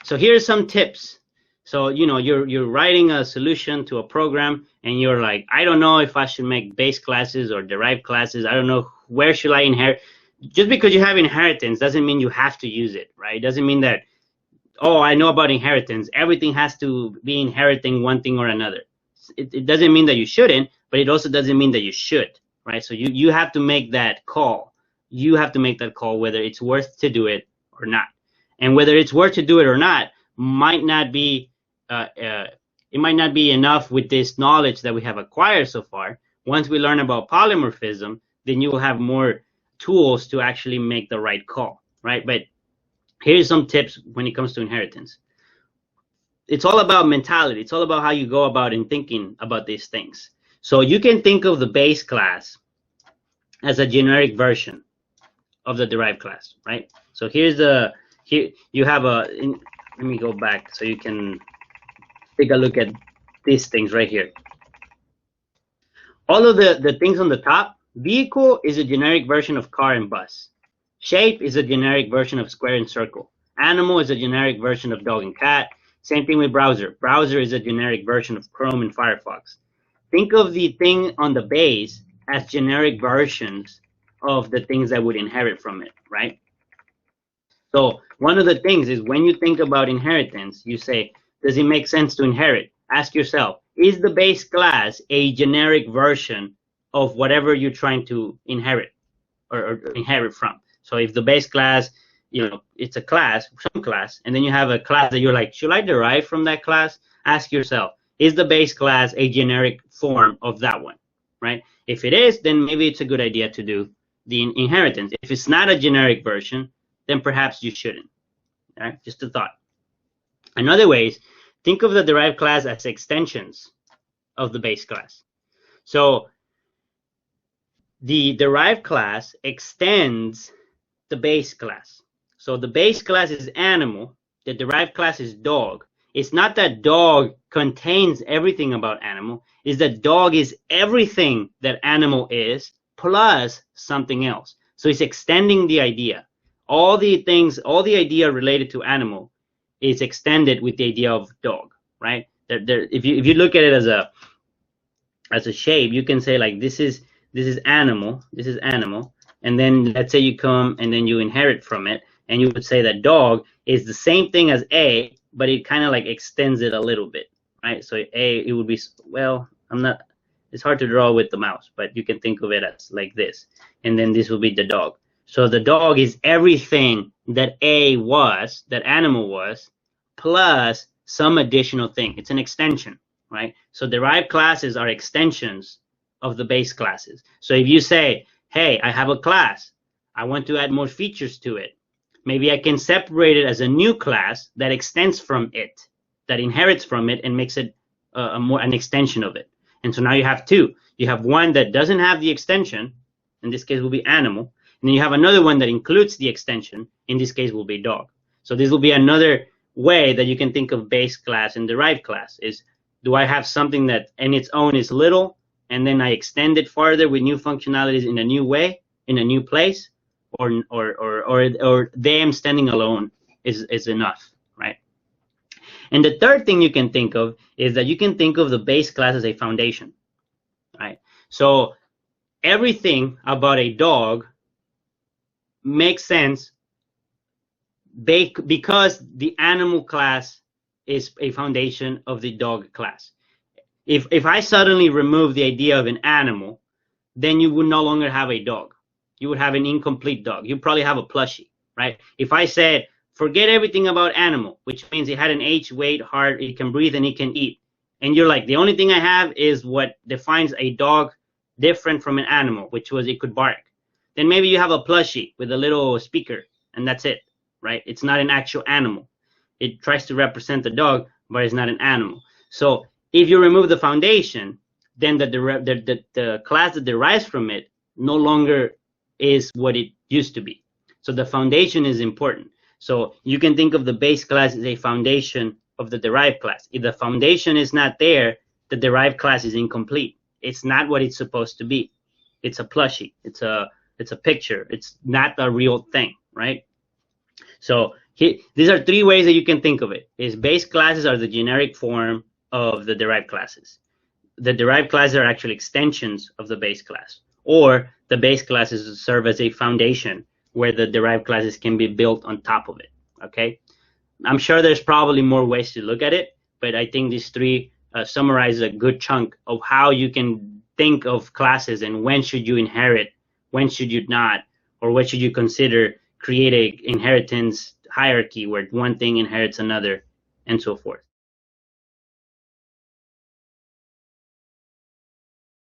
So here's some tips. So, you know, you're writing a solution to a program and you're like, I don't know if I should make base classes or derived classes. I don't know where should I inherit. Just because you have inheritance doesn't mean you have to use it, right? It doesn't mean that, oh, I know about inheritance. Everything has to be inheriting one thing or another. It doesn't mean that you shouldn't, but it also doesn't mean that you should, right? So you have to make that call. You have to make that call whether it's worth to do it or not. And whether it's worth to do it or not might not be it might not be enough with this knowledge that we have acquired so far. Once we learn about polymorphism, then you will have more tools to actually make the right call, right? But here's some tips when it comes to inheritance. It's all about mentality. It's all about how you go about in thinking about these things. So you can think of the base class as a generic version of the derived class, right? So here you have let me go back so you can take a look at these things right here. All of the things on the top, vehicle is a generic version of car and bus. Shape is a generic version of square and circle. Animal is a generic version of dog and cat. Same thing with browser. Browser is a generic version of Chrome and Firefox. Think of the thing on the base as generic versions of the things that would inherit from it, right? So one of the things is when you think about inheritance, you say, does it make sense to inherit? Ask yourself, is the base class a generic version of whatever you're trying to inherit or inherit from? So if the base class, you know, it's a class, some class, and then you have a class that you're like, should I derive from that class? Ask yourself, is the base class a generic form of that one, right? If it is, then maybe it's a good idea to do the inheritance. If it's not a generic version, then perhaps you shouldn't, right? Just a thought. Another way is, think of the derived class as extensions of the base class. So the derived class extends the base class. So the base class is animal, the derived class is dog. It's not that dog contains everything about animal, it's that dog is everything that animal is plus something else. So it's extending the idea. All the idea related to animal is extended with the idea of dog, right? If you look at it as a shape, you can say like this is animal, and then let's say you come and then you inherit from it, and you would say that dog is the same thing as A, but it kind of like extends it a little bit, right? So A, it would be, well, it's hard to draw with the mouse, but you can think of it as like this, and then this will be the dog. So the dog is everything that A was, that animal was, plus some additional thing. It's an extension, right? So derived classes are extensions of the base classes. So if you say, hey, I have a class, I want to add more features to it, maybe I can separate it as a new class that extends from it, that inherits from it and makes it an extension of it. And so now you have two. You have one that doesn't have the extension, in this case will be animal, and then you have another one that includes the extension, in this case will be dog. So this will be another way that you can think of base class and derived class is, do I have something that in its own is little, and then I extend it farther with new functionalities in a new way, in a new place, or them standing alone is enough, right? And the third thing you can think of is that you can think of the base class as a foundation, right? So everything about a dog makes sense because the animal class is a foundation of the dog class. If I suddenly remove the idea of an animal, then you would no longer have a dog. You would have an incomplete dog. You probably have a plushie, right? If I said, forget everything about animal, which means it had an age, weight, heart, it can breathe, and it can eat. And you're like, the only thing I have is what defines a dog different from an animal, which was it could bark. Then maybe you have a plushie with a little speaker, and that's it, right? It's not an actual animal. It tries to represent the dog, but it's not an animal. So if you remove the foundation, then the class that derives from it no longer is what it used to be. So the foundation is important. So you can think of the base class as a foundation of the derived class. If the foundation is not there, the derived class is incomplete. It's not what it's supposed to be. It's a plushie. It's a picture. It's not a real thing, right? So These are three ways that you can think of it. Is base classes are the generic form of the derived classes. The derived classes are actually extensions of the base class, or the base classes serve as a foundation where the derived classes can be built on top of it. Okay, I'm sure there's probably more ways to look at it, but I think these three summarize a good chunk of how you can think of classes and when should you inherit, when should you not, or what should you consider create a inheritance hierarchy where one thing inherits another, and so forth.